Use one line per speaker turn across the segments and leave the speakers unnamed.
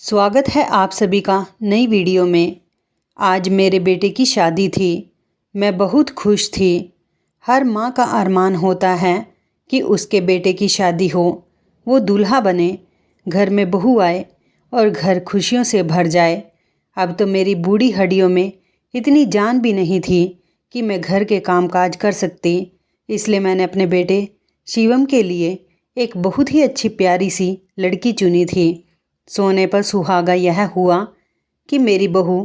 स्वागत है आप सभी का नई वीडियो में। आज मेरे बेटे की शादी थी। मैं बहुत खुश थी। हर माँ का अरमान होता है कि उसके बेटे की शादी हो, वो दूल्हा बने, घर में बहू आए और घर खुशियों से भर जाए। अब तो मेरी बूढ़ी हड्डियों में इतनी जान भी नहीं थी कि मैं घर के कामकाज कर सकती। इसलिए मैंने अपने बेटे शिवम के लिए एक बहुत ही अच्छी प्यारी सी लड़की चुनी थी। सोने पर सुहागा यह हुआ कि मेरी बहू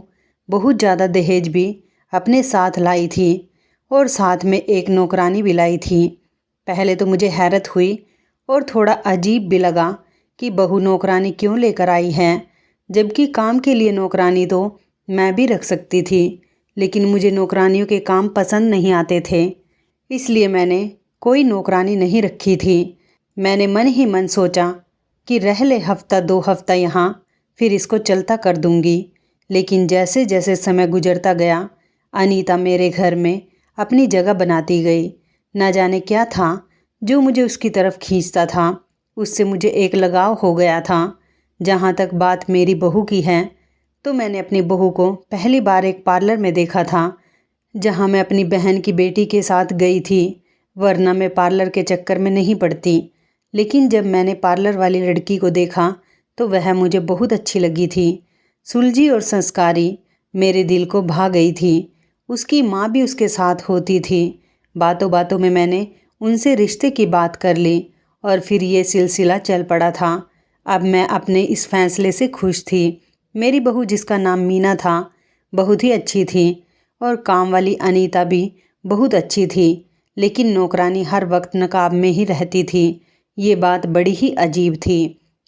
बहुत ज़्यादा दहेज भी अपने साथ लाई थी और साथ में एक नौकरानी भी लाई थी। पहले तो मुझे हैरत हुई और थोड़ा अजीब भी लगा कि बहू नौकरानी क्यों लेकर आई है, जबकि काम के लिए नौकरानी तो मैं भी रख सकती थी। लेकिन मुझे नौकरानियों के काम पसंद नहीं आते थे, इसलिए मैंने कोई नौकरानी नहीं रखी थी। मैंने मन ही मन सोचा कि रह ले हफ्ता 2 हफ्ता यहाँ, फिर इसको चलता कर दूंगी। लेकिन जैसे जैसे समय गुजरता गया, अनीता मेरे घर में अपनी जगह बनाती गई। न जाने क्या था जो मुझे उसकी तरफ खींचता था। उससे मुझे एक लगाव हो गया था। जहाँ तक बात मेरी बहू की है, तो मैंने अपनी बहू को पहली बार एक पार्लर में देखा था, जहाँ मैं अपनी बहन की बेटी के साथ गई थी। वरना मैं पार्लर के चक्कर में नहीं पड़ती। लेकिन जब मैंने पार्लर वाली लड़की को देखा तो वह मुझे बहुत अच्छी लगी थी। सुलझी और संस्कारी मेरे दिल को भा गई थी। उसकी माँ भी उसके साथ होती थी। बातों बातों में मैंने उनसे रिश्ते की बात कर ली और फिर ये सिलसिला चल पड़ा था। अब मैं अपने इस फैसले से खुश थी। मेरी बहू, जिसका नाम मीना था, बहुत ही अच्छी थी और काम वाली अनीता भी बहुत अच्छी थी। लेकिन नौकरानी हर वक्त नकाब में ही रहती थी। ये बात बड़ी ही अजीब थी।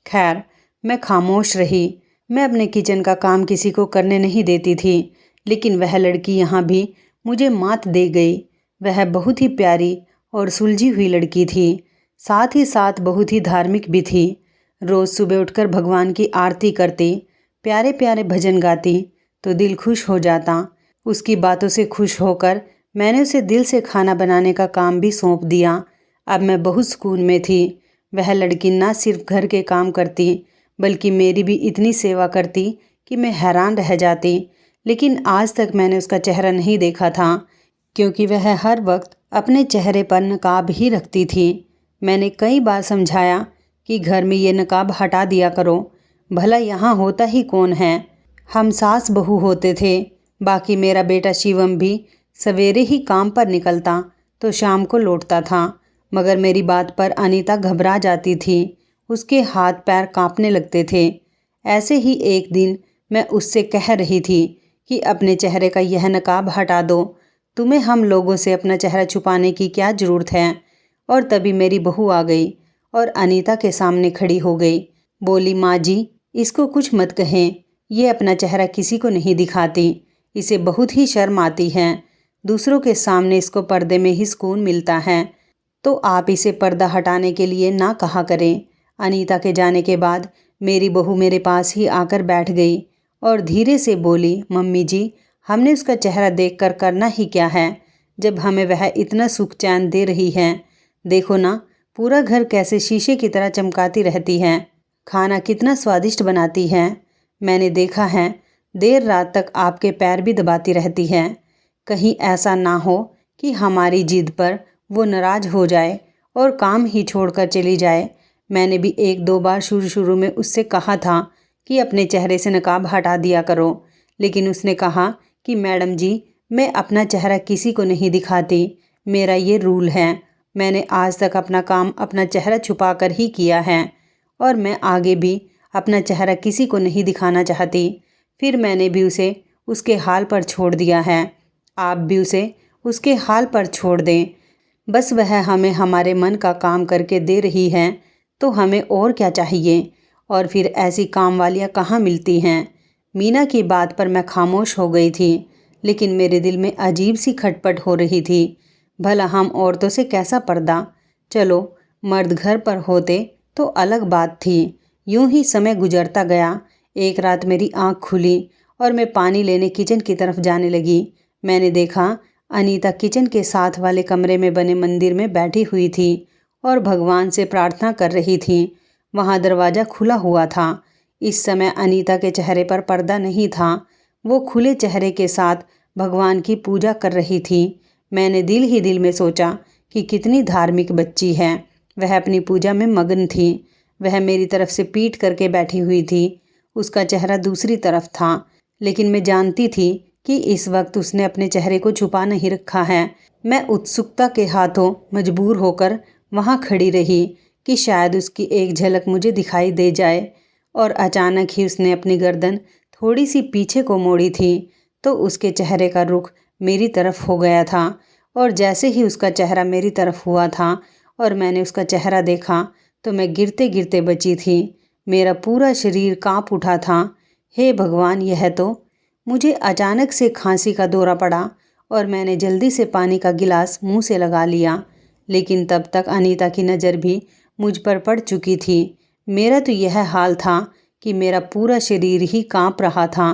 खैर, मैं खामोश रही। मैं अपने किचन का काम किसी को करने नहीं देती थी। लेकिन वह लड़की यहाँ भी मुझे मात दे गई। वह बहुत ही प्यारी और सुलझी हुई लड़की थी, साथ ही साथ बहुत ही धार्मिक भी थी। रोज़ सुबह उठकर भगवान की आरती करती, प्यारे प्यारे भजन गाती तो दिल खुश हो जाता। उसकी बातों से खुश होकर मैंने उसे दिल से खाना बनाने का काम भी सौंप दिया। अब मैं बहुत सुकून में थी। वह लड़की ना सिर्फ घर के काम करती, बल्कि मेरी भी इतनी सेवा करती कि मैं हैरान रह जाती। लेकिन आज तक मैंने उसका चेहरा नहीं देखा था, क्योंकि वह हर वक्त अपने चेहरे पर नकाब ही रखती थी। मैंने कई बार समझाया कि घर में ये नकाब हटा दिया करो, भला यहाँ होता ही कौन है। हम सास बहू होते थे। बाकी मेरा बेटा शिवम भी सवेरे ही काम पर निकलता तो शाम को लौटता था। मगर मेरी बात पर अनीता घबरा जाती थी। उसके हाथ पैर कांपने लगते थे। ऐसे ही एक दिन मैं उससे कह रही थी कि अपने चेहरे का यह नकाब हटा दो, तुम्हें हम लोगों से अपना चेहरा छुपाने की क्या ज़रूरत है। और तभी मेरी बहू आ गई और अनीता के सामने खड़ी हो गई। बोली, माँ जी, इसको कुछ मत कहें, ये अपना चेहरा किसी को नहीं दिखाती, इसे बहुत ही शर्म आती है। दूसरों के सामने इसको पर्दे में ही सुकून मिलता है, तो आप इसे पर्दा हटाने के लिए ना कहा करें। अनीता के जाने के बाद मेरी बहू मेरे पास ही आकर बैठ गई और धीरे से बोली, मम्मी जी, हमने उसका चेहरा देखकर करना ही क्या है, जब हमें वह इतना सुख चैन दे रही है। देखो ना, पूरा घर कैसे शीशे की तरह चमकाती रहती है, खाना कितना स्वादिष्ट बनाती है। मैंने देखा है देर रात तक आपके पैर भी दबाती रहती है। कहीं ऐसा ना हो कि हमारी जिद पर वो नाराज़ हो जाए और काम ही छोड़कर चली जाए। मैंने भी 1-2 बार शुरू में उससे कहा था कि अपने चेहरे से नकाब हटा दिया करो, लेकिन उसने कहा कि मैडम जी, मैं अपना चेहरा किसी को नहीं दिखाती, मेरा ये रूल है। मैंने आज तक अपना काम अपना चेहरा छुपा कर ही किया है और मैं आगे भी अपना चेहरा किसी को नहीं दिखाना चाहती। फिर मैंने भी उसे उसके हाल पर छोड़ दिया है। आप भी उसे उसके हाल पर छोड़ दें। बस वह हमें हमारे मन का काम करके दे रही है, तो हमें और क्या चाहिए। और फिर ऐसी काम वालियाँ कहाँ मिलती हैं। मीना की बात पर मैं खामोश हो गई थी, लेकिन मेरे दिल में अजीब सी खटपट हो रही थी। भला हम औरतों से कैसा पर्दा। चलो, मर्द घर पर होते तो अलग बात थी। यूं ही समय गुजरता गया। एक रात मेरी आँख खुली और मैं पानी लेने किचन की तरफ जाने लगी। मैंने देखा अनीता किचन के साथ वाले कमरे में बने मंदिर में बैठी हुई थी और भगवान से प्रार्थना कर रही थी। वहाँ दरवाज़ा खुला हुआ था, इस समय अनीता के चेहरे पर पर्दा नहीं था। वो खुले चेहरे के साथ भगवान की पूजा कर रही थी। मैंने दिल ही दिल में सोचा कि कितनी धार्मिक बच्ची है। वह अपनी पूजा में मगन थी। वह मेरी तरफ से पीठ करके बैठी हुई थी। उसका चेहरा दूसरी तरफ था, लेकिन मैं जानती थी कि इस वक्त उसने अपने चेहरे को छुपा नहीं रखा है। मैं उत्सुकता के हाथों मजबूर होकर वहाँ खड़ी रही कि शायद उसकी एक झलक मुझे दिखाई दे जाए। और अचानक ही उसने अपनी गर्दन थोड़ी सी पीछे को मोड़ी थी, तो उसके चेहरे का रुख मेरी तरफ हो गया था। और जैसे ही उसका चेहरा मेरी तरफ हुआ था और मैंने उसका चेहरा देखा, तो मैं गिरते गिरते बची थी। मेरा पूरा शरीर काँप उठा था। हे भगवान, यह तो मुझे अचानक से खांसी का दौरा पड़ा और मैंने जल्दी से पानी का गिलास मुंह से लगा लिया। लेकिन तब तक अनीता की नज़र भी मुझ पर पड़ चुकी थी। मेरा तो यह हाल था कि मेरा पूरा शरीर ही काँप रहा था।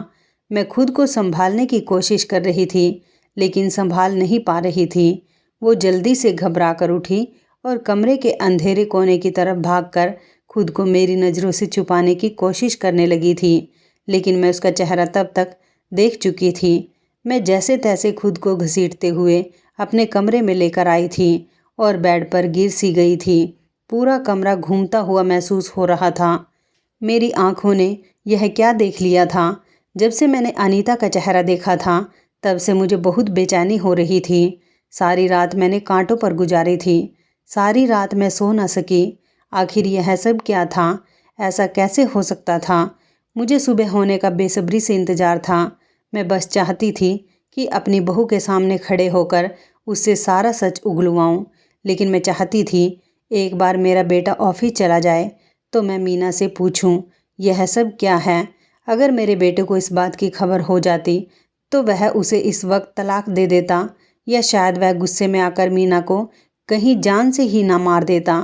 मैं खुद को संभालने की कोशिश कर रही थी, लेकिन संभाल नहीं पा रही थी। वो जल्दी से घबरा कर उठी और कमरे के अंधेरे कोने की तरफ भागकर खुद को मेरी नज़रों से छुपाने की कोशिश करने लगी थी। लेकिन मैं उसका चेहरा तब तक देख चुकी थी। मैं जैसे तैसे खुद को घसीटते हुए अपने कमरे में लेकर आई थी और बेड पर गिर सी गई थी। पूरा कमरा घूमता हुआ महसूस हो रहा था। मेरी आंखों ने यह क्या देख लिया था? जब से मैंने अनीता का चेहरा देखा था, तब से मुझे बहुत बेचैनी हो रही थी। सारी रात मैंने कांटों पर गुजारी थी। सारी रात मैं सो न सकी। आखिर यह सब क्या था? ऐसा कैसे हो सकता था? मुझे सुबह होने का बेसब्री से इंतज़ार था। मैं बस चाहती थी कि अपनी बहू के सामने खड़े होकर उससे सारा सच उगलवाऊँ। लेकिन मैं चाहती थी एक बार मेरा बेटा ऑफिस चला जाए तो मैं मीना से पूछूं, यह सब क्या है? अगर मेरे बेटे को इस बात की खबर हो जाती तो वह उसे इस वक्त तलाक दे देता, या शायद वह गुस्से में आकर मीना को कहीं जान से ही ना मार देता।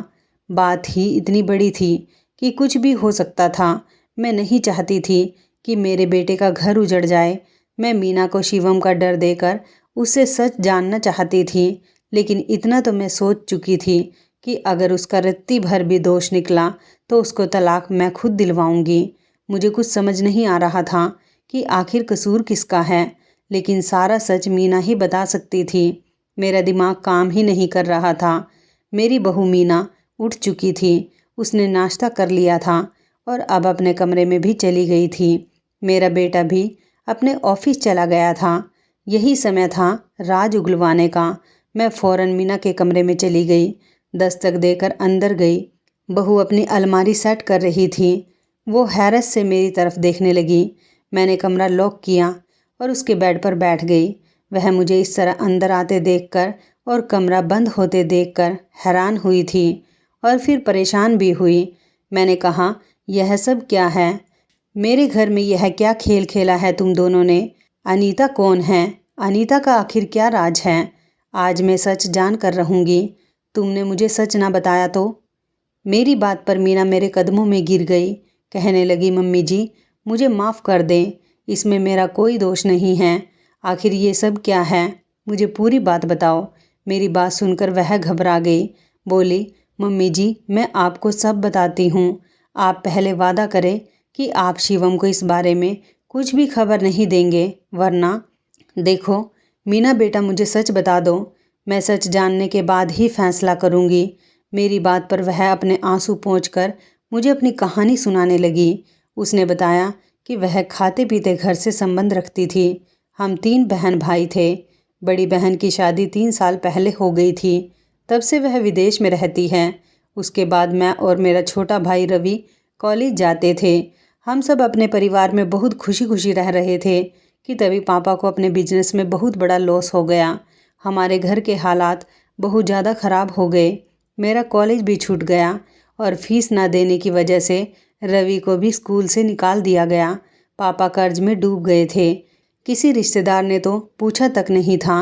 बात ही इतनी बड़ी थी कि कुछ भी हो सकता था। मैं नहीं चाहती थी कि मेरे बेटे का घर उजड़ जाए। मैं मीना को शिवम का डर देकर उससे सच जानना चाहती थी। लेकिन इतना तो मैं सोच चुकी थी कि अगर उसका रत्ती भर भी दोष निकला तो उसको तलाक मैं खुद दिलवाऊंगी। मुझे कुछ समझ नहीं आ रहा था कि आखिर कसूर किसका है, लेकिन सारा सच मीना ही बता सकती थी। मेरा दिमाग काम ही नहीं कर रहा था। मेरी बहू मीना उठ चुकी थी। उसने नाश्ता कर लिया था और अब अपने कमरे में भी चली गई थी। मेरा बेटा भी अपने ऑफिस चला गया था। यही समय था राज उगलवाने का। मैं फ़ौरन मीना के कमरे में चली गई। दस्तक देकर अंदर गई। बहू अपनी अलमारी सेट कर रही थी। वो हैरत से मेरी तरफ देखने लगी। मैंने कमरा लॉक किया और उसके बेड पर बैठ गई। वह मुझे इस तरह अंदर आते देखकर और कमरा बंद होते देखकर हैरान हुई थी और फिर परेशान भी हुई। मैंने कहा, यह सब क्या है? मेरे घर में यह क्या खेल खेला है तुम दोनों ने? अनीता कौन है? अनीता का आखिर क्या राज है? आज मैं सच जान कर रहूँगी। तुमने मुझे सच ना बताया तो? मेरी बात पर मीना मेरे कदमों में गिर गई। कहने लगी, मम्मी जी, मुझे माफ़ कर दें। इसमें मेरा कोई दोष नहीं है। आखिर ये सब क्या है? मुझे पूरी बात बताओ। मेरी बात सुनकर वह घबरा गई। बोली, मम्मी जी, मैं आपको सब बताती हूँ। आप पहले वादा करें कि आप शिवम को इस बारे में कुछ भी खबर नहीं देंगे, वरना देखो मीना बेटा, मुझे सच बता दो। मैं सच जानने के बाद ही फैसला करूँगी। मेरी बात पर वह अपने आंसू पोंछकर मुझे अपनी कहानी सुनाने लगी। उसने बताया कि वह खाते पीते घर से संबंध रखती थी। हम 3 बहन भाई थे। बड़ी बहन की शादी 3 साल पहले हो गई थी। तब से वह विदेश में रहती है। उसके बाद मैं और मेरा छोटा भाई रवि कॉलेज जाते थे। हम सब अपने परिवार में बहुत खुशी खुशी रह रहे थे कि तभी पापा को अपने बिजनेस में बहुत बड़ा लॉस हो गया। हमारे घर के हालात बहुत ज़्यादा ख़राब हो गए। मेरा कॉलेज भी छूट गया और फीस ना देने की वजह से रवि को भी स्कूल से निकाल दिया गया। पापा कर्ज में डूब गए थे। किसी रिश्तेदार ने तो पूछा तक नहीं था।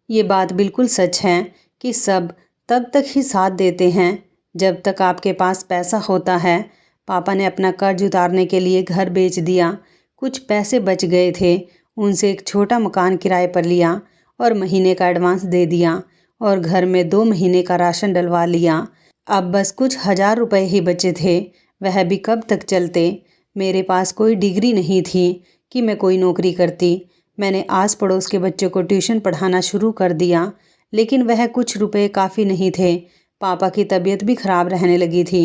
ये बात बिल्कुल सच है कि सब तब तक ही साथ देते हैं जब तक आपके पास पैसा होता है। पापा ने अपना कर्ज उतारने के लिए घर बेच दिया। कुछ पैसे बच गए थे, उनसे एक छोटा मकान किराए पर लिया और महीने का एडवांस दे दिया और घर में 2 महीने का राशन डलवा लिया। अब बस कुछ 1000 रुपये ही बचे थे, वह भी कब तक चलते। मेरे पास कोई डिग्री नहीं थी कि मैं कोई नौकरी करती। मैंने आस पड़ोस के बच्चों को ट्यूशन पढ़ाना शुरू कर दिया, लेकिन वह कुछ रुपए काफ़ी नहीं थे। पापा की तबीयत भी ख़राब रहने लगी थी।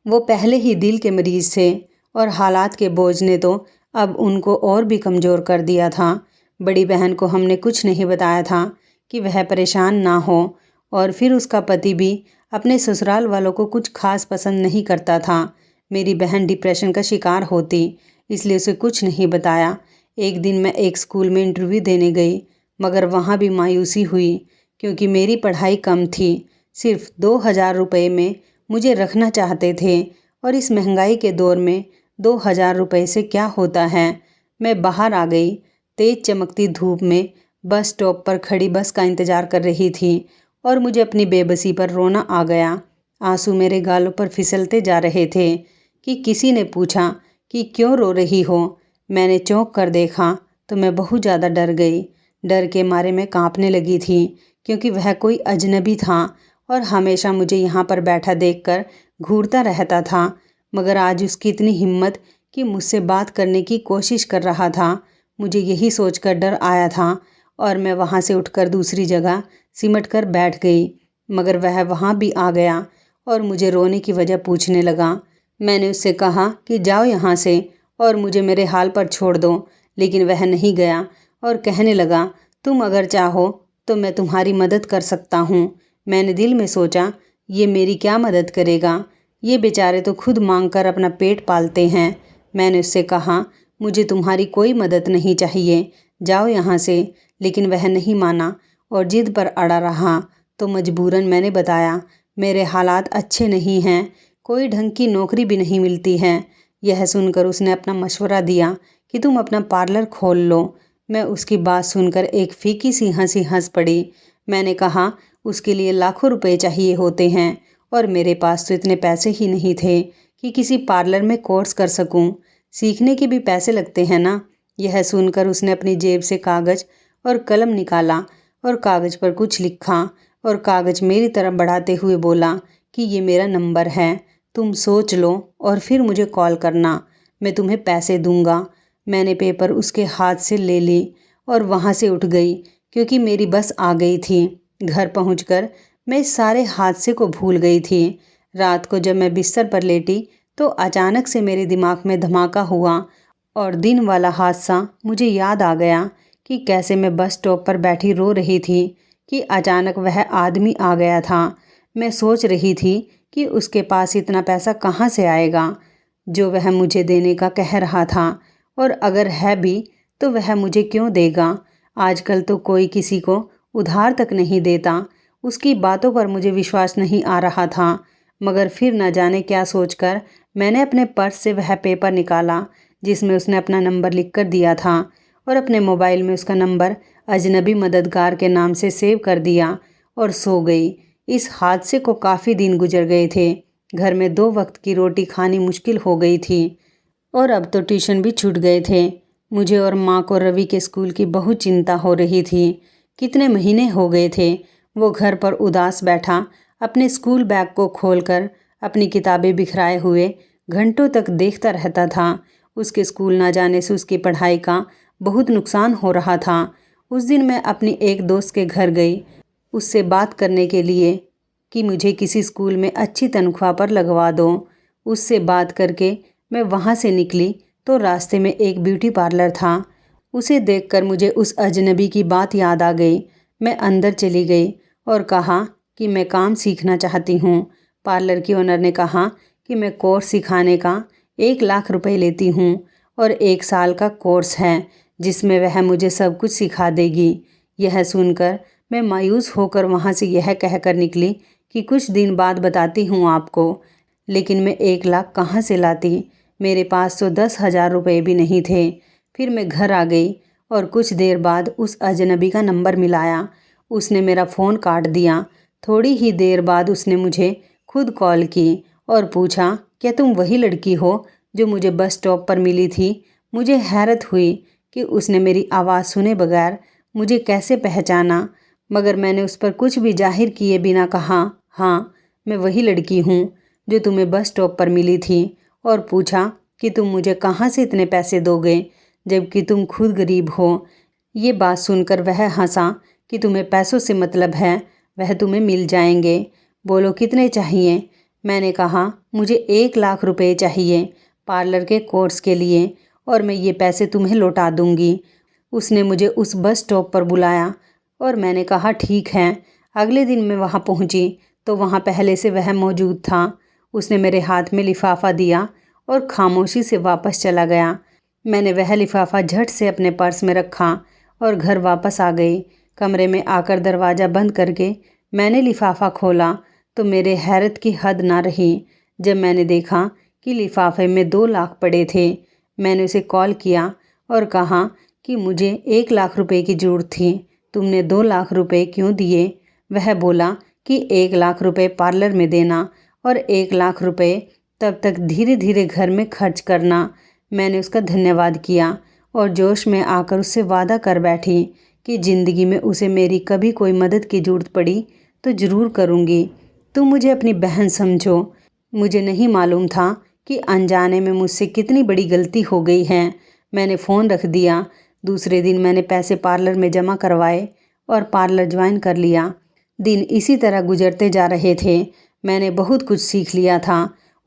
वो पहले ही दिल के मरीज़ थे और हालात के बोझ ने तो अब उनको और भी कमज़ोर कर दिया था। बड़ी बहन को हमने कुछ नहीं बताया था कि वह परेशान ना हो, और फिर उसका पति भी अपने ससुराल वालों को कुछ खास पसंद नहीं करता था। मेरी बहन डिप्रेशन का शिकार होती, इसलिए उसे कुछ नहीं बताया। एक दिन मैं एक स्कूल में इंटरव्यू देने गई, मगर वहाँ भी मायूसी हुई क्योंकि मेरी पढ़ाई कम थी। सिर्फ 2,000 रुपये में मुझे रखना चाहते थे, और इस महंगाई के दौर में 2,000 रुपये से क्या होता है। मैं बाहर आ गई। तेज़ चमकती धूप में बस स्टॉप पर खड़ी बस का इंतज़ार कर रही थी और मुझे अपनी बेबसी पर रोना आ गया। आंसू मेरे गालों पर फिसलते जा रहे थे कि किसी ने पूछा कि क्यों रो रही हो। मैंने चौंक कर देखा तो मैं बहुत ज़्यादा डर गई। डर के मारे मैं कांपने लगी थी क्योंकि वह कोई अजनबी था और हमेशा मुझे यहाँ पर बैठा देखकर घूरता रहता था। मगर आज उसकी इतनी हिम्मत कि मुझसे बात करने की कोशिश कर रहा था। मुझे यही सोचकर डर आया था और मैं वहाँ से उठकर दूसरी जगह सिमट कर बैठ गई। मगर वह वहाँ भी आ गया और मुझे रोने की वजह पूछने लगा। मैंने उससे कहा कि जाओ यहाँ से और मुझे मेरे हाल पर छोड़ दो, लेकिन वह नहीं गया और कहने लगा, तुम अगर चाहो तो मैं तुम्हारी मदद कर सकता हूँ। मैंने दिल में सोचा, ये मेरी क्या मदद करेगा, ये बेचारे तो खुद मांग कर अपना पेट पालते हैं। मैंने उससे कहा, मुझे तुम्हारी कोई मदद नहीं चाहिए, जाओ यहाँ से। लेकिन वह नहीं माना और जिद पर अड़ा रहा। तो मजबूरन मैंने बताया, मेरे हालात अच्छे नहीं हैं, कोई ढंग की नौकरी भी नहीं मिलती है। यह सुनकर उसने अपना मशवरा दिया कि तुम अपना पार्लर खोल लो। मैं उसकी बात सुनकर एक फीकी सी हंसी हंस पड़ी। मैंने कहा, उसके लिए लाखों रुपए चाहिए होते हैं और मेरे पास तो इतने पैसे ही नहीं थे कि किसी पार्लर में कोर्स कर सकूं। सीखने के भी पैसे लगते हैं ना। यह सुनकर उसने अपनी जेब से कागज़ और कलम निकाला और कागज़ पर कुछ लिखा और कागज़ मेरी तरफ बढ़ाते हुए बोला कि ये मेरा नंबर है, तुम सोच लो और फिर मुझे कॉल करना, मैं तुम्हें पैसे दूंगा। मैंने पेपर उसके हाथ से ले ली और वहाँ से उठ गई क्योंकि मेरी बस आ गई थी। घर पहुंचकर मैं इस सारे हादसे को भूल गई थी। रात को जब मैं बिस्तर पर लेटी तो अचानक से मेरे दिमाग में धमाका हुआ और दिन वाला हादसा मुझे याद आ गया कि कैसे मैं बस स्टॉप पर बैठी रो रही थी कि अचानक वह आदमी आ गया था। मैं सोच रही थी कि उसके पास इतना पैसा कहाँ से आएगा जो वह मुझे देने का कह रहा था, और अगर है भी तो वह मुझे क्यों देगा। आजकल तो कोई किसी को उधार तक नहीं देता। उसकी बातों पर मुझे विश्वास नहीं आ रहा था। मगर फिर न जाने क्या सोचकर मैंने अपने पर्स से वह पेपर निकाला जिसमें उसने अपना नंबर लिख कर दिया था और अपने मोबाइल में उसका नंबर अजनबी मददगार के नाम से सेव कर दिया और सो गई। इस हादसे को काफ़ी दिन गुजर गए थे। घर में 2 वक्त की रोटी खानी मुश्किल हो गई थी और अब तो ट्यूशन भी छूट गए थे। मुझे और माँ को रवि के स्कूल की बहुत चिंता हो रही थी। कितने महीने हो गए थे वो घर पर उदास बैठा अपने स्कूल बैग को खोलकर अपनी किताबें बिखराए हुए घंटों तक देखता रहता था। उसके स्कूल ना जाने से उसकी पढ़ाई का बहुत नुकसान हो रहा था। उस दिन मैं अपनी एक दोस्त के घर गई उससे बात करने के लिए कि मुझे किसी स्कूल में अच्छी तनख्वाह पर लगवा दो। उससे बात करके मैं वहाँ से निकली तो रास्ते में एक ब्यूटी पार्लर था। उसे देखकर मुझे उस अजनबी की बात याद आ गई। मैं अंदर चली गई और कहा कि मैं काम सीखना चाहती हूँ। पार्लर की ओनर ने कहा कि मैं कोर्स सिखाने का 1 लाख रुपए लेती हूँ और 1 साल का कोर्स है जिसमें वह मुझे सब कुछ सिखा देगी। यह सुनकर मैं मायूस होकर वहाँ से यह कहकर निकली कि कुछ दिन बाद बताती हूँ आपको। लेकिन मैं 1 लाख कहाँ से लाती, मेरे पास तो 10,000 रुपये भी नहीं थे। फिर मैं घर आ गई और कुछ देर बाद उस अजनबी का नंबर मिलाया। उसने मेरा फ़ोन काट दिया। थोड़ी ही देर बाद उसने मुझे खुद कॉल की और पूछा, क्या तुम वही लड़की हो जो मुझे बस स्टॉप पर मिली थी। मुझे हैरत हुई कि उसने मेरी आवाज़ सुने बगैर मुझे कैसे पहचाना, मगर मैंने उस पर कुछ भी जाहिर किए बिना कहा, हाँ मैं वही लड़की हूँ जो तुम्हें बस स्टॉप पर मिली थी, और पूछा कि तुम मुझे कहाँ से इतने पैसे दोगे, जबकि तुम खुद गरीब हो। ये बात सुनकर वह हंसा कि तुम्हें पैसों से मतलब है, वह तुम्हें मिल जाएंगे, बोलो कितने चाहिए। मैंने कहा मुझे 1 लाख रुपए चाहिए पार्लर के कोर्स के लिए, और मैं ये पैसे तुम्हें लौटा दूंगी। उसने मुझे उस बस स्टॉप पर बुलाया और मैंने कहा ठीक है। अगले दिन मैं वहाँ पहुँची तो वहाँ पहले से वह मौजूद था। उसने मेरे हाथ में लिफाफा दिया और खामोशी से वापस चला गया। मैंने वह लिफाफा झट से अपने पर्स में रखा और घर वापस आ गई। कमरे में आकर दरवाज़ा बंद करके मैंने लिफाफा खोला तो मेरे हैरत की हद ना रही जब मैंने देखा कि लिफाफे में 2 लाख पड़े थे। मैंने उसे कॉल किया और कहा कि मुझे 1 लाख रुपए की ज़रूरत थी, तुमने 2 लाख रुपए क्यों दिए। वह बोला कि 1 लाख रुपए पार्लर में देना और 1 लाख रुपए तब तक धीरे धीरे घर में खर्च करना। मैंने उसका धन्यवाद किया और जोश में आकर उससे वादा कर बैठी कि ज़िंदगी में उसे मेरी कभी कोई मदद की ज़रूरत पड़ी तो ज़रूर करूँगी। तुम मुझे अपनी बहन समझो। मुझे नहीं मालूम था कि अनजाने में मुझसे कितनी बड़ी गलती हो गई है। मैंने फ़ोन रख दिया। दूसरे दिन मैंने पैसे पार्लर में जमा करवाए और पार्लर ज्वाइन कर लिया। दिन इसी तरह गुजरते जा रहे थे। मैंने बहुत कुछ सीख लिया था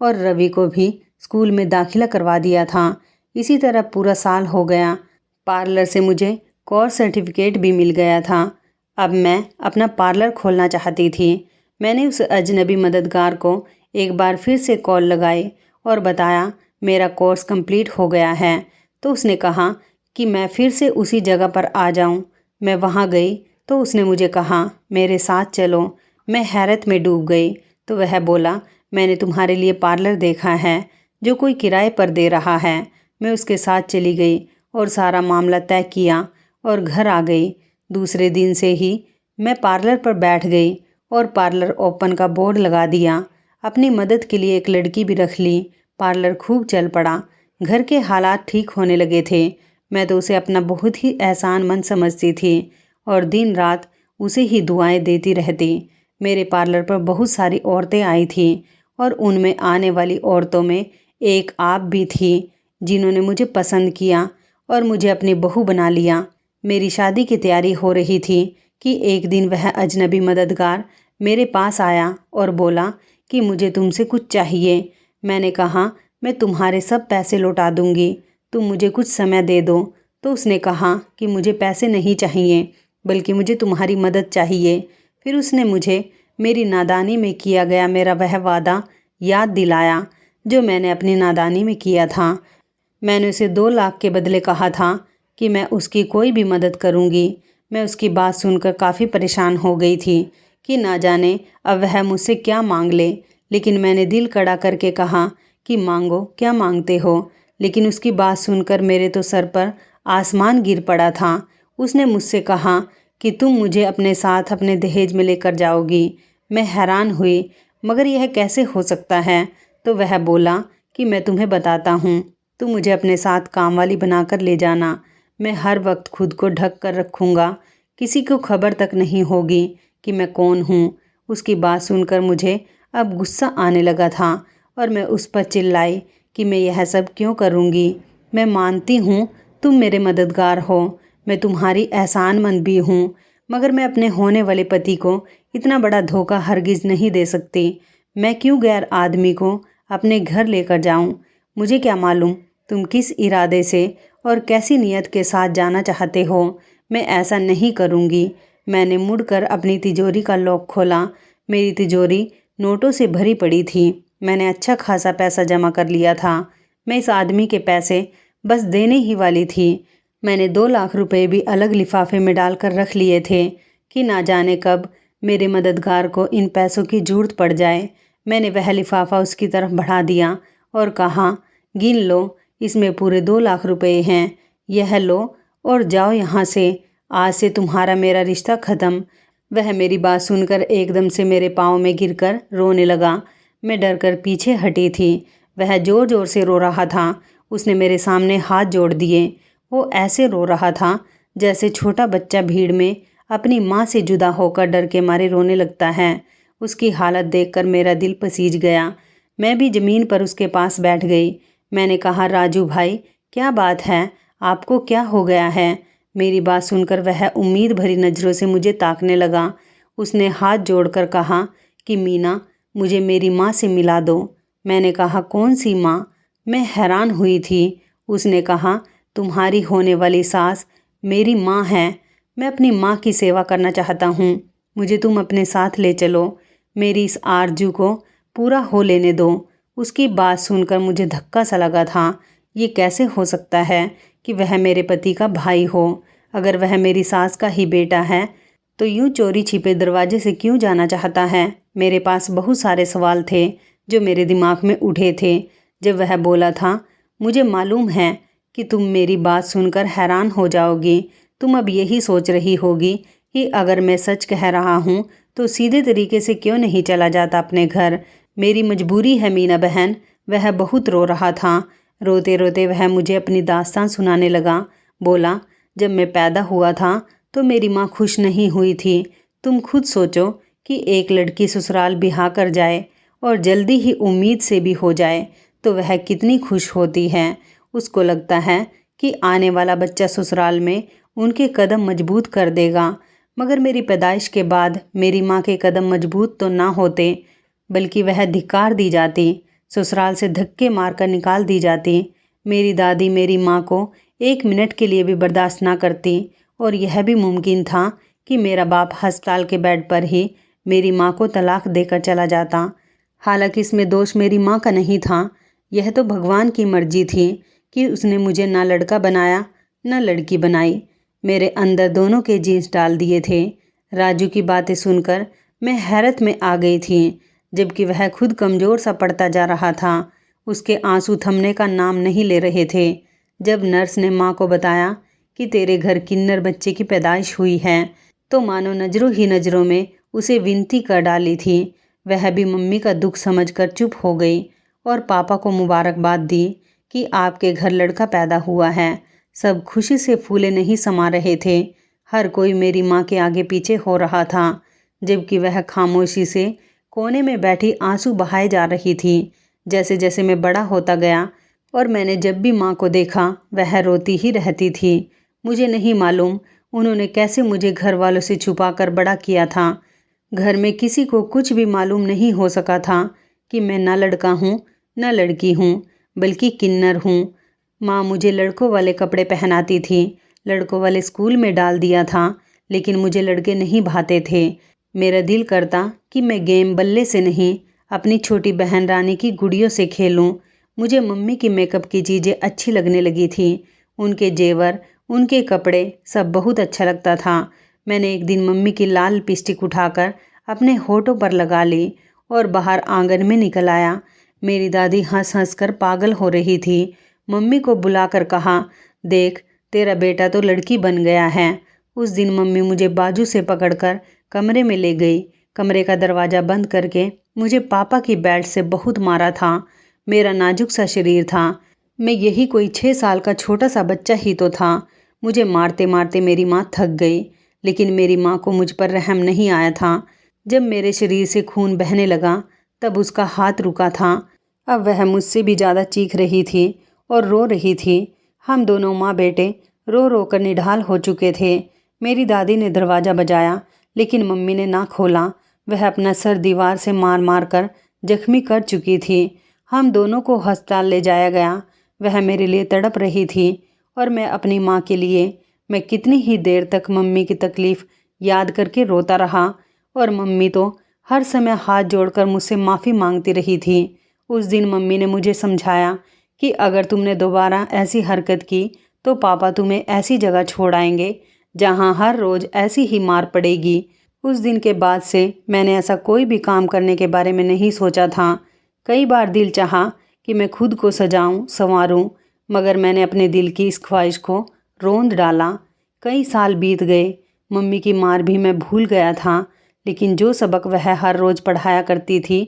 और रवि को भी स्कूल में दाखिला करवा दिया था। इसी तरह पूरा साल हो गया। पार्लर से मुझे कोर्स सर्टिफिकेट भी मिल गया था। अब मैं अपना पार्लर खोलना चाहती थी। मैंने उस अजनबी मददगार को एक बार फिर से कॉल लगाई और बताया मेरा कोर्स कंप्लीट हो गया है। तो उसने कहा कि मैं फिर से उसी जगह पर आ जाऊं। मैं वहां गई तो उसने मुझे कहा मेरे साथ चलो। मैं हैरत में डूब गई। तो वह बोला मैंने तुम्हारे लिए पार्लर देखा है जो कोई किराए पर दे रहा है। मैं उसके साथ चली गई और सारा मामला तय किया और घर आ गई। दूसरे दिन से ही मैं पार्लर पर बैठ गई और पार्लर ओपन का बोर्ड लगा दिया। अपनी मदद के लिए एक लड़की भी रख ली। पार्लर खूब चल पड़ा। घर के हालात ठीक होने लगे थे। मैं तो उसे अपना बहुत ही एहसानमंद समझती थी और दिन रात उसे ही दुआएं देती रहती। मेरे पार्लर पर बहुत सारी औरतें आई थीं और उनमें आने वाली औरतों में एक आप भी थी जिन्होंने मुझे पसंद किया और मुझे अपनी बहू बना लिया। मेरी शादी की तैयारी हो रही थी कि एक दिन वह अजनबी मददगार मेरे पास आया और बोला कि मुझे तुमसे कुछ चाहिए। मैंने कहा मैं तुम्हारे सब पैसे लौटा दूंगी, तुम मुझे कुछ समय दे दो। तो उसने कहा कि मुझे पैसे नहीं चाहिए बल्कि मुझे तुम्हारी मदद चाहिए। फिर उसने मुझे मेरी नादानी में किया गया मेरा वह वादा याद दिलाया जो मैंने अपनी नादानी में किया था। मैंने उसे 2 लाख के बदले कहा था कि मैं उसकी कोई भी मदद करूंगी। मैं उसकी बात सुनकर काफ़ी परेशान हो गई थी कि ना जाने अब वह मुझसे क्या मांग ले। लेकिन मैंने दिल कड़ा करके कहा कि मांगो, क्या मांगते हो। लेकिन उसकी बात सुनकर मेरे तो सर पर आसमान गिर पड़ा था। उसने मुझसे कहा कि तुम मुझे अपने साथ अपने दहेज में लेकर जाओगी। मैं हैरान हुई, मगर यह कैसे हो सकता है। तो वह बोला कि मैं तुम्हें बताता हूँ, तुम मुझे अपने साथ काम वाली बनाकर ले जाना। मैं हर वक्त खुद को ढक कर रखूँगा, किसी को खबर तक नहीं होगी कि मैं कौन हूँ। उसकी बात सुनकर मुझे अब गुस्सा आने लगा था और मैं उस पर चिल्लाई कि मैं यह सब क्यों करूँगी। मैं मानती हूँ तुम मेरे मददगार हो, मैं तुम्हारी एहसानमंद भी हूँ, मगर मैं अपने होने वाले पति को इतना बड़ा धोखा हरगिज़ नहीं दे सकती। मैं क्यों गैर आदमी को अपने घर लेकर जाऊँ। मुझे क्या मालूम तुम किस इरादे से और कैसी नीयत के साथ जाना चाहते हो। मैं ऐसा नहीं करूँगी। मैंने मुड़कर अपनी तिजोरी का लॉक खोला। मेरी तिजोरी नोटों से भरी पड़ी थी। मैंने अच्छा खासा पैसा जमा कर लिया था। मैं इस आदमी के पैसे बस देने ही वाली थी। मैंने 2 लाख रुपए भी अलग लिफाफे में डालकर रख लिए थे कि ना जाने कब मेरे मददगार को इन पैसों की ज़रूरत पड़ जाए। मैंने वह लिफाफा उसकी तरफ बढ़ा दिया और कहा गिन लो, इसमें पूरे 2 लाख रुपए हैं। यह लो और जाओ यहाँ से। आज से तुम्हारा मेरा रिश्ता ख़त्म। वह मेरी बात सुनकर एकदम से मेरे पाँव में गिरकर रोने लगा। मैं डर कर पीछे हटी थी। वह ज़ोर ज़ोर से रो रहा था। उसने मेरे सामने हाथ जोड़ दिए। वो ऐसे रो रहा था जैसे छोटा बच्चा भीड़ में अपनी माँ से जुदा होकर डर के मारे रोने लगता है। उसकी हालत देखकर मेरा दिल पसीज गया। मैं भी ज़मीन पर उसके पास बैठ गई। मैंने कहा, राजू भाई क्या बात है, आपको क्या हो गया है? मेरी बात सुनकर वह उम्मीद भरी नज़रों से मुझे ताकने लगा। उसने हाथ जोड़कर कहा कि मीना, मुझे मेरी माँ से मिला दो। मैंने कहा, कौन सी माँ? मैं हैरान हुई थी। उसने कहा, तुम्हारी होने वाली सास मेरी माँ है। मैं अपनी माँ की सेवा करना चाहता हूँ। मुझे तुम अपने साथ ले चलो। मेरी इस आरजू को पूरा हो लेने दो। उसकी बात सुनकर मुझे धक्का सा लगा था। ये कैसे हो सकता है कि वह मेरे पति का भाई हो? अगर वह मेरी सास का ही बेटा है तो यूं चोरी छिपे दरवाजे से क्यों जाना चाहता है? मेरे पास बहुत सारे सवाल थे जो मेरे दिमाग में उठे थे जब वह बोला था, मुझे मालूम है कि तुम मेरी बात सुनकर हैरान हो जाओगी। तुम अब यही सोच रही होगी कि अगर मैं सच कह रहा हूँ तो सीधे तरीके से क्यों नहीं चला जाता अपने घर। मेरी मजबूरी है मीना बहन। वह बहुत रो रहा था। रोते रोते वह मुझे अपनी दास्तान सुनाने लगा। बोला, जब मैं पैदा हुआ था तो मेरी माँ खुश नहीं हुई थी। तुम खुद सोचो कि एक लड़की ससुराल ब्याह कर जाए और जल्दी ही उम्मीद से भी हो जाए तो वह कितनी खुश होती है। उसको लगता है कि आने वाला बच्चा ससुराल में उनके कदम मजबूत कर देगा। मगर मेरी पैदाइश के बाद मेरी माँ के कदम मजबूत तो ना होते बल्कि वह धिक्कार दी जाती, ससुराल से धक्के मारकर निकाल दी जाती। मेरी दादी मेरी माँ को एक मिनट के लिए भी बर्दाश्त ना करती और यह भी मुमकिन था कि मेरा बाप अस्पताल के बेड पर ही मेरी माँ को तलाक देकर चला जाता। हालांकि इसमें दोष मेरी माँ का नहीं था। यह तो भगवान की मर्जी थी कि उसने मुझे ना लड़का बनाया ना लड़की बनाई। मेरे अंदर दोनों के जीन्स डाल दिए थे। राजू की बातें सुनकर मैं हैरत में आ गई थी, जबकि वह खुद कमज़ोर सा पड़ता जा रहा था। उसके आंसू थमने का नाम नहीं ले रहे थे। जब नर्स ने माँ को बताया कि तेरे घर किन्नर बच्चे की पैदाइश हुई है तो मानो नज़रों ही नज़रों में उसे विनती कर डाली थी। वह भी मम्मी का दुख समझकर चुप हो गई और पापा को मुबारकबाद दी कि आपके घर लड़का पैदा हुआ है। सब खुशी से फूले नहीं समा रहे थे। हर कोई मेरी माँ के आगे पीछे हो रहा था, जबकि वह खामोशी से कोने में बैठी आंसू बहाए जा रही थी। जैसे जैसे मैं बड़ा होता गया और मैंने जब भी माँ को देखा वह रोती ही रहती थी। मुझे नहीं मालूम उन्होंने कैसे मुझे घर वालों से छुपा कर बड़ा किया था। घर में किसी को कुछ भी मालूम नहीं हो सका था कि मैं ना लड़का हूँ ना लड़की हूँ बल्कि किन्नर हूँ। माँ मुझे लड़कों वाले कपड़े पहनाती थी, लड़कों वाले स्कूल में डाल दिया था, लेकिन मुझे लड़के नहीं भाते थे। मेरा दिल करता कि मैं गेम बल्ले से नहीं अपनी छोटी बहन रानी की गुड़ियों से खेलूं। मुझे मम्मी की मेकअप की चीज़ें अच्छी लगने लगी थी। उनके जेवर, उनके कपड़े सब बहुत अच्छा लगता था। मैंने एक दिन मम्मी की लाल लिपस्टिक उठाकर अपने होठों पर लगा ली और बाहर आंगन में निकल आया। मेरी दादी हंस हंस कर पागल हो रही थी। मम्मी को बुलाकर कहा, देख तेरा बेटा तो लड़की बन गया है। उस दिन मम्मी मुझे बाजू से पकड़कर कमरे में ले गई। कमरे का दरवाज़ा बंद करके मुझे पापा की बेल्ट से बहुत मारा था। मेरा नाजुक सा शरीर था। मैं यही कोई 6 साल का छोटा सा बच्चा ही तो था। मुझे मारते मारते मेरी माँ थक गई, लेकिन मेरी माँ को मुझ पर रहम नहीं आया था। जब मेरे शरीर से खून बहने लगा तब उसका हाथ रुका था। अब वह मुझसे भी ज़्यादा चीख रही थी और रो रही थी। हम दोनों माँ बेटे रो रो कर निढाल हो चुके थे। मेरी दादी ने दरवाज़ा बजाया, लेकिन मम्मी ने ना खोला। वह अपना सर दीवार से मार मार कर जख्मी कर चुकी थी। हम दोनों को अस्पताल ले जाया गया। वह मेरे लिए तड़प रही थी और मैं अपनी माँ के लिए। मैं कितनी ही देर तक मम्मी की तकलीफ़ याद करके रोता रहा और मम्मी तो हर समय हाथ जोड़कर मुझसे माफ़ी मांगती रही थी। उस दिन मम्मी ने मुझे समझाया कि अगर तुमने दोबारा ऐसी हरकत की तो पापा तुम्हें ऐसी जगह छोड़ आएंगे जहाँ हर रोज़ ऐसी ही मार पड़ेगी। उस दिन के बाद से मैंने ऐसा कोई भी काम करने के बारे में नहीं सोचा था। कई बार दिल चाहा कि मैं खुद को सजाऊं संवारूं, मगर मैंने अपने दिल की इस ख्वाहिश को रोंद डाला। कई साल बीत गए। मम्मी की मार भी मैं भूल गया था, लेकिन जो सबक वह हर रोज़ पढ़ाया करती थी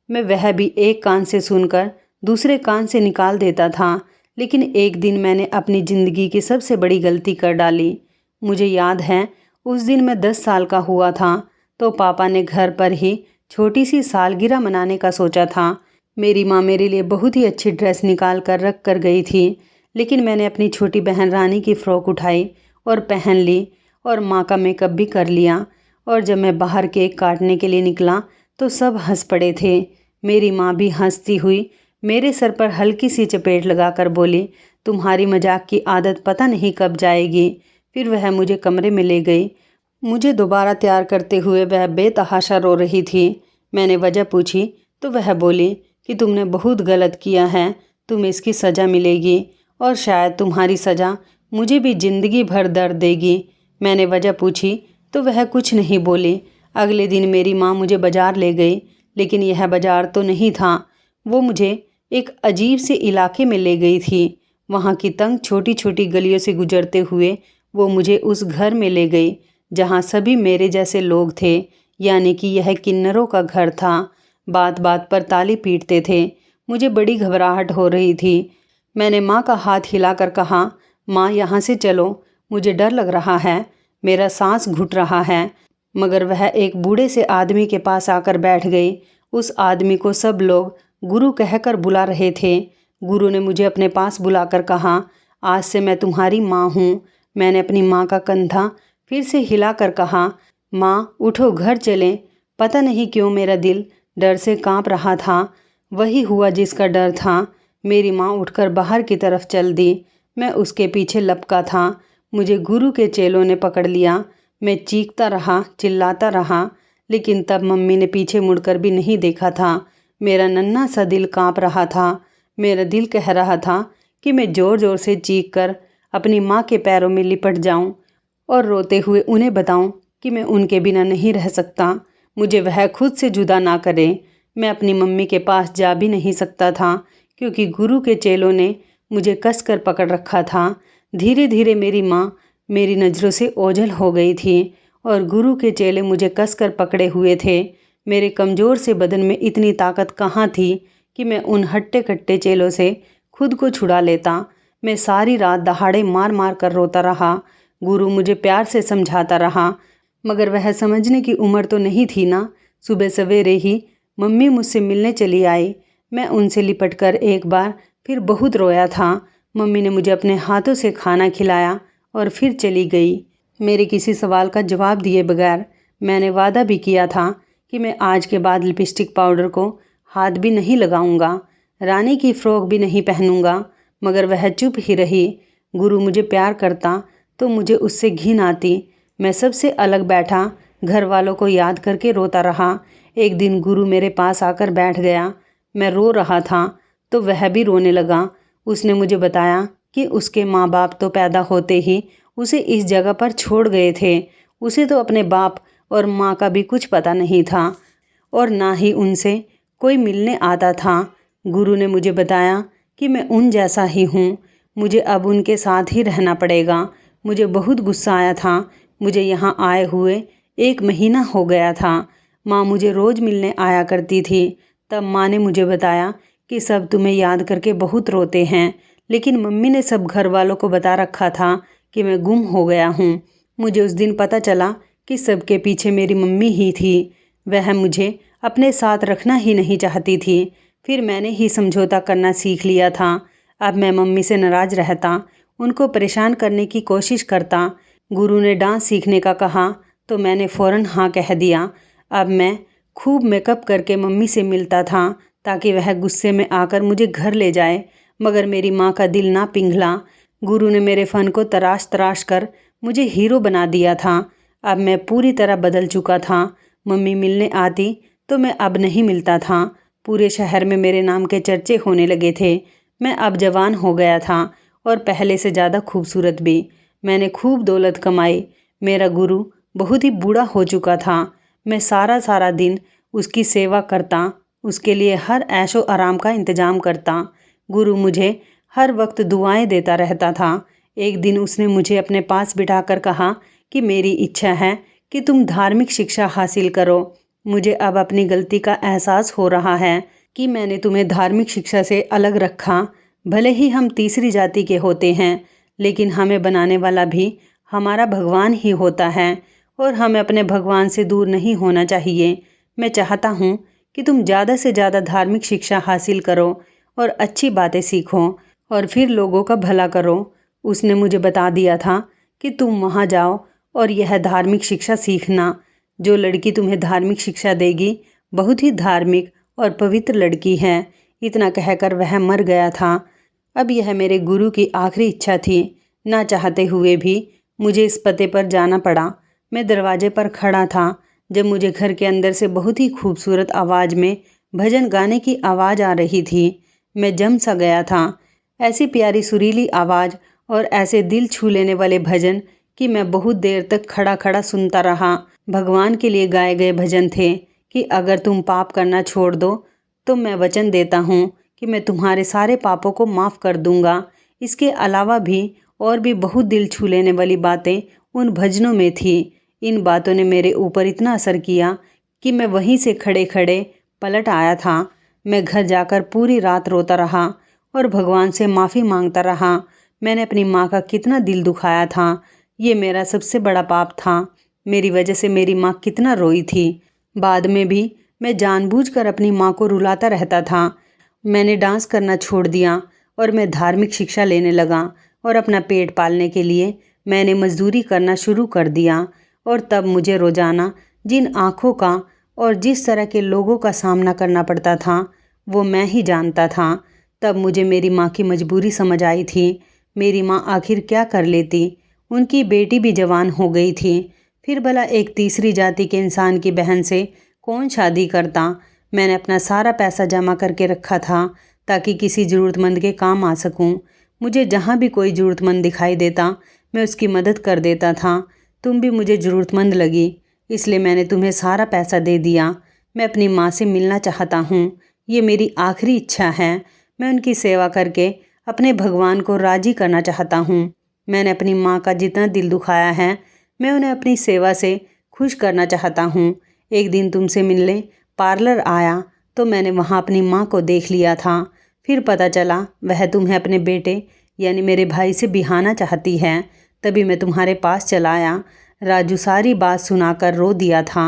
मैं वह भी एक कान से सुनकर दूसरे कान से निकाल देता था। लेकिन एक दिन मैंने अपनी ज़िंदगी की सबसे बड़ी गलती कर डाली। मुझे याद है उस दिन मैं 10 साल का हुआ था तो पापा ने घर पर ही छोटी सी सालगिरह मनाने का सोचा था। मेरी माँ मेरे लिए बहुत ही अच्छी ड्रेस निकाल कर रख कर गई थी, लेकिन मैंने अपनी छोटी बहन रानी की फ़्रॉक उठाई और पहन ली और माँ का मेकअप भी कर लिया। और जब मैं बाहर केक काटने के लिए निकला तो सब हंस पड़े थे। मेरी माँ भी हंसती हुई मेरे सर पर हल्की सी चपेट लगाकर बोली, तुम्हारी मजाक की आदत पता नहीं कब जाएगी। फिर वह मुझे कमरे में ले गई। मुझे दोबारा तैयार करते हुए वह बेतहाशा रो रही थी। मैंने वजह पूछी तो वह बोली कि तुमने बहुत गलत किया है, तुम्हें इसकी सज़ा मिलेगी और शायद तुम्हारी सज़ा मुझे भी ज़िंदगी भर दर्द देगी। मैंने वजह पूछी तो वह कुछ नहीं बोली। अगले दिन मेरी माँ मुझे बाज़ार ले गई, लेकिन यह बाज़ार तो नहीं था। वो मुझे एक अजीब से इलाके में ले गई थी। वहाँ की तंग छोटी छोटी गलियों से गुजरते हुए वो मुझे उस घर में ले गई जहाँ सभी मेरे जैसे लोग थे, यानी कि यह किन्नरों का घर था। बात बात पर ताली पीटते थे। मुझे बड़ी घबराहट हो रही थी। मैंने माँ का हाथ हिलाकर कहा, माँ यहाँ से चलो, मुझे डर लग रहा है, मेरा सांस घुट रहा है। मगर वह एक बूढ़े से आदमी के पास आकर बैठ गई। उस आदमी को सब लोग गुरु कहकर बुला रहे थे। गुरु ने मुझे अपने पास बुलाकर कहा, आज से मैं तुम्हारी माँ हूँ। मैंने अपनी माँ का कंधा फिर से हिलाकर कहा, माँ उठो, घर चलें। पता नहीं क्यों मेरा दिल डर से कांप रहा था। वही हुआ जिसका डर था। मेरी माँ उठकर बाहर की तरफ चल दी। मैं उसके पीछे लपका था। मुझे गुरु के चेलों ने पकड़ लिया। मैं चीखता रहा, चिल्लाता रहा, लेकिन तब मम्मी ने पीछे मुड़कर भी नहीं देखा था। मेरा नन्हा सा दिल कांप रहा था। मेरा दिल कह रहा था कि मैं ज़ोर ज़ोर से चीख कर अपनी माँ के पैरों में लिपट जाऊं और रोते हुए उन्हें बताऊं कि मैं उनके बिना नहीं रह सकता। मुझे वह खुद से जुदा ना करें। मैं अपनी मम्मी के पास जा भी नहीं सकता था, क्योंकि गुरु के चेलों ने मुझे कसकर पकड़ रखा था। धीरे धीरे मेरी माँ मेरी नज़रों से ओझल हो गई थी और गुरु के चेले मुझे कसकर पकड़े हुए थे। मेरे कमज़ोर से बदन में इतनी ताकत कहाँ थी कि मैं उन हट्टे कट्टे चेलों से खुद को छुड़ा लेता। मैं सारी रात दहाड़े मार मार कर रोता रहा। गुरु मुझे प्यार से समझाता रहा, मगर वह समझने की उम्र तो नहीं थी ना। सुबह सवेरे ही मम्मी मुझसे मिलने चली आई। मैं उनसे लिपटकर एक बार फिर बहुत रोया था। मम्मी ने मुझे अपने हाथों से खाना खिलाया और फिर चली गई, मेरे किसी सवाल का जवाब दिए बगैर। मैंने वादा भी किया था कि मैं आज के बाद लिपस्टिक पाउडर को हाथ भी नहीं लगाऊंगा, रानी की फ़्रॉक भी नहीं पहनूंगा, मगर वह चुप ही रही। गुरु मुझे प्यार करता तो मुझे उससे घिन आती। मैं सबसे अलग बैठा, घर वालों को याद करके रोता रहा। एक दिन गुरु मेरे पास आकर बैठ गया। मैं रो रहा था तो वह भी रोने लगा। उसने मुझे बताया कि उसके माँ बाप तो पैदा होते ही उसे इस जगह पर छोड़ गए थे। उसे तो अपने बाप और माँ का भी कुछ पता नहीं था और ना ही उनसे कोई मिलने आता था। गुरु ने मुझे बताया कि मैं उन जैसा ही हूँ, मुझे अब उनके साथ ही रहना पड़ेगा। मुझे बहुत गुस्सा आया था। मुझे यहाँ आए हुए 1 महीना हो गया था। माँ मुझे रोज़ मिलने आया करती थी। तब माँ ने मुझे बताया कि सब तुम्हें याद करके बहुत रोते हैं, लेकिन मम्मी ने सब घर वालों को बता रखा था कि मैं गुम हो गया हूँ। मुझे उस दिन पता चला कि सबके पीछे मेरी मम्मी ही थी। वह मुझे अपने साथ रखना ही नहीं चाहती थी। फिर मैंने ही समझौता करना सीख लिया था। अब मैं मम्मी से नाराज़ रहता, उनको परेशान करने की कोशिश करता। गुरु ने डांस सीखने का कहा तो मैंने फ़ौरन हाँ कह दिया। अब मैं खूब मेकअप करके मम्मी से मिलता था ताकि वह गुस्से में आकर मुझे घर ले जाए, मगर मेरी माँ का दिल ना पिघला। गुरु ने मेरे फ़न को तराश तराश कर मुझे हीरो बना दिया था। अब मैं पूरी तरह बदल चुका था। मम्मी मिलने आती तो मैं अब नहीं मिलता था। पूरे शहर में मेरे नाम के चर्चे होने लगे थे। मैं अब जवान हो गया था और पहले से ज़्यादा खूबसूरत भी। मैंने खूब दौलत कमाई। मेरा गुरु बहुत ही बूढ़ा हो चुका था। मैं सारा सारा दिन उसकी सेवा करता, उसके लिए हर ऐशो आराम का इंतज़ाम करता। गुरु मुझे हर वक्त दुआएं देता रहता था। एक दिन उसने मुझे अपने पास बिठाकर कहा कि मेरी इच्छा है कि तुम धार्मिक शिक्षा हासिल करो। मुझे अब अपनी गलती का एहसास हो रहा है कि मैंने तुम्हें धार्मिक शिक्षा से अलग रखा। भले ही हम तीसरी जाति के होते हैं, लेकिन हमें बनाने वाला भी हमारा भगवान ही होता है और हमें अपने भगवान से दूर नहीं होना चाहिए। मैं चाहता हूँ कि तुम ज़्यादा से ज़्यादा धार्मिक शिक्षा हासिल करो और अच्छी बातें सीखो और फिर लोगों का भला करो। उसने मुझे बता दिया था कि तुम वहाँ जाओ और यह धार्मिक शिक्षा सीखना। जो लड़की तुम्हें धार्मिक शिक्षा देगी बहुत ही धार्मिक और पवित्र लड़की है। इतना कहकर वह मर गया था। अब यह मेरे गुरु की आखिरी इच्छा थी। ना चाहते हुए भी मुझे इस पते पर जाना पड़ा। मैं दरवाजे पर खड़ा था जब मुझे घर के अंदर से बहुत ही खूबसूरत आवाज़ में भजन गाने की आवाज़ आ रही थी। मैं जम सा गया था। ऐसी प्यारी सुरीली आवाज़ और ऐसे दिल छू लेने वाले भजन कि मैं बहुत देर तक खड़ा खड़ा सुनता रहा। भगवान के लिए गाए गए भजन थे कि अगर तुम पाप करना छोड़ दो तो मैं वचन देता हूँ कि मैं तुम्हारे सारे पापों को माफ़ कर दूंगा। इसके अलावा भी और भी बहुत दिल छू लेने वाली बातें उन भजनों में थी। इन बातों ने मेरे ऊपर इतना असर किया कि मैं वहीं से खड़े खड़े पलट आया था। मैं घर जाकर पूरी रात रोता रहा और भगवान से माफ़ी मांगता रहा। मैंने अपनी माँ का कितना दिल दुखाया था। ये मेरा सबसे बड़ा पाप था। मेरी वजह से मेरी माँ कितना रोई थी। बाद में भी मैं जानबूझकर अपनी माँ को रुलाता रहता था। मैंने डांस करना छोड़ दिया और मैं धार्मिक शिक्षा लेने लगा और अपना पेट पालने के लिए मैंने मजदूरी करना शुरू कर दिया। और तब मुझे रोज़ाना जिन आँखों का और जिस तरह के लोगों का सामना करना पड़ता था वो मैं ही जानता था। तब मुझे मेरी माँ की मजबूरी समझ आई थी। मेरी माँ आखिर क्या कर लेती। उनकी बेटी भी जवान हो गई थी। फिर भला एक तीसरी जाति के इंसान की बहन से कौन शादी करता। मैंने अपना सारा पैसा जमा करके रखा था ताकि किसी ज़रूरतमंद के काम आ सकूं। मुझे जहाँ भी कोई ज़रूरतमंद दिखाई देता मैं उसकी मदद कर देता था। तुम भी मुझे ज़रूरतमंद लगी इसलिए मैंने तुम्हें सारा पैसा दे दिया। मैं अपनी माँ से मिलना चाहता हूँ। ये मेरी आखिरी इच्छा है। मैं उनकी सेवा करके अपने भगवान को राज़ी करना चाहता हूँ। मैंने अपनी माँ का जितना दिल दुखाया है मैं उन्हें अपनी सेवा से खुश करना चाहता हूँ। एक दिन तुमसे मिलने पार्लर आया तो मैंने वहाँ अपनी माँ को देख लिया था। फिर पता चला वह तुम्हें अपने बेटे यानी मेरे भाई से बिहाना चाहती है। तभी मैं तुम्हारे पास चला आया। राजू सारी बात सुनाकर रो दिया था।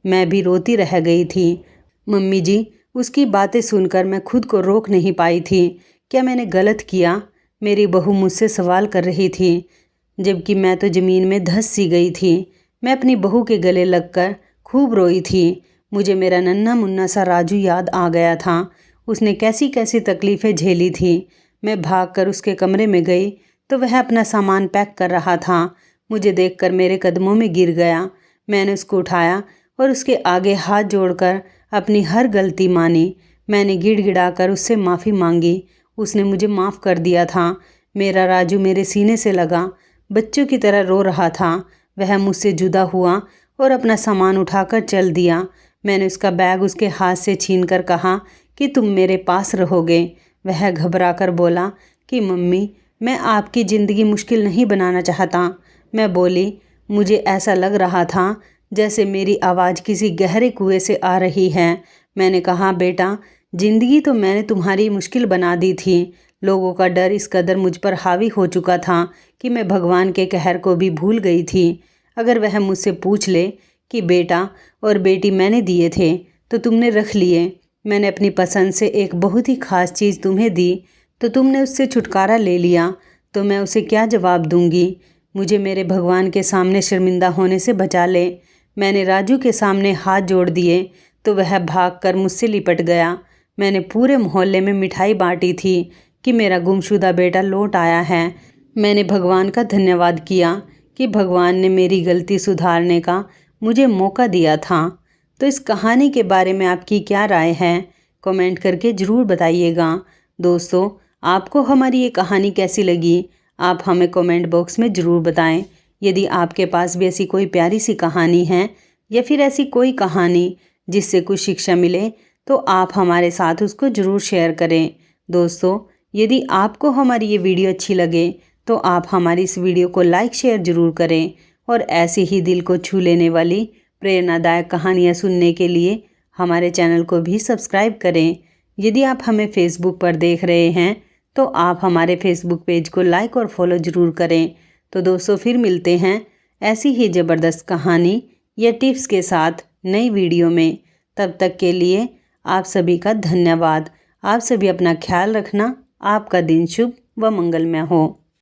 मैं भी रोती रह गई थी। मम्मी जी, उसकी बातें सुनकर मैं खुद को रोक नहीं पाई थी। क्या मैंने गलत किया? मेरी बहू मुझसे सवाल कर रही थी जबकि मैं तो ज़मीन में धंस सी गई थी। मैं अपनी बहू के गले लगकर खूब रोई थी। मुझे मेरा नन्हा मुन्ना सा राजू याद आ गया था। उसने कैसी कैसी तकलीफ़ें झेली थी। मैं भागकर उसके कमरे में गई तो वह अपना सामान पैक कर रहा था। मुझे देखकर मेरे कदमों में गिर गया। मैंने उसको उठाया और उसके आगे हाथ जोड़कर अपनी हर गलती मानी। मैंने गिड़गिड़ाकर उससे माफ़ी मांगी। उसने मुझे माफ़ कर दिया था। मेरा राजू मेरे सीने से लगा, बच्चों की तरह रो रहा था। वह मुझसे जुदा हुआ और अपना सामान उठाकर चल दिया। मैंने उसका बैग उसके हाथ से छीनकर कहा कि तुम मेरे पास रहोगे। वह घबराकर बोला कि मम्मी, मैं आपकी ज़िंदगी मुश्किल नहीं बनाना चाहता। मैं बोली, मुझे ऐसा लग रहा था जैसे मेरी आवाज़ किसी गहरे कुएं से आ रही है। मैंने कहा, बेटा, ज़िंदगी तो मैंने तुम्हारी मुश्किल बना दी थी। लोगों का डर इस कदर मुझ पर हावी हो चुका था कि मैं भगवान के कहर को भी भूल गई थी। अगर वह मुझसे पूछ ले कि बेटा और बेटी मैंने दिए थे तो तुमने रख लिए, मैंने अपनी पसंद से एक बहुत ही ख़ास चीज़ तुम्हें दी तो तुमने उससे छुटकारा ले लिया, तो मैं उसे क्या जवाब दूंगी? मुझे मेरे भगवान के सामने शर्मिंदा होने से बचा ले। मैंने राजू के सामने हाथ जोड़ दिए तो वह भागकर मुझसे लिपट गया। मैंने पूरे मोहल्ले में मिठाई बांटी थी कि मेरा गुमशुदा बेटा लौट आया है। मैंने भगवान का धन्यवाद किया कि भगवान ने मेरी गलती सुधारने का मुझे मौका दिया था। तो इस कहानी के बारे में आपकी क्या राय है? कमेंट करके ज़रूर बताइएगा। दोस्तों, आपको हमारी ये कहानी कैसी लगी? आप हमें कमेंट बॉक्स में ज़रूर बताएं। यदि आपके पास भी ऐसी कोई प्यारी सी कहानी है या फिर ऐसी कोई कहानी जिससे कुछ शिक्षा मिले तो आप हमारे साथ उसको ज़रूर शेयर करें। दोस्तों, यदि आपको हमारी ये वीडियो अच्छी लगे तो आप हमारी इस वीडियो को लाइक शेयर ज़रूर करें और ऐसी ही दिल को छू लेने वाली प्रेरणादायक कहानियाँ सुनने के लिए हमारे चैनल को भी सब्सक्राइब करें। यदि आप हमें फेसबुक पर देख रहे हैं तो आप हमारे फेसबुक पेज को लाइक और फॉलो ज़रूर करें। तो दोस्तों, फिर मिलते हैं ऐसी ही ज़बरदस्त कहानी या टिप्स के साथ नई वीडियो में। तब तक के लिए आप सभी का धन्यवाद। आप सभी अपना ख्याल रखना। आपका दिन शुभ व मंगलमय हो।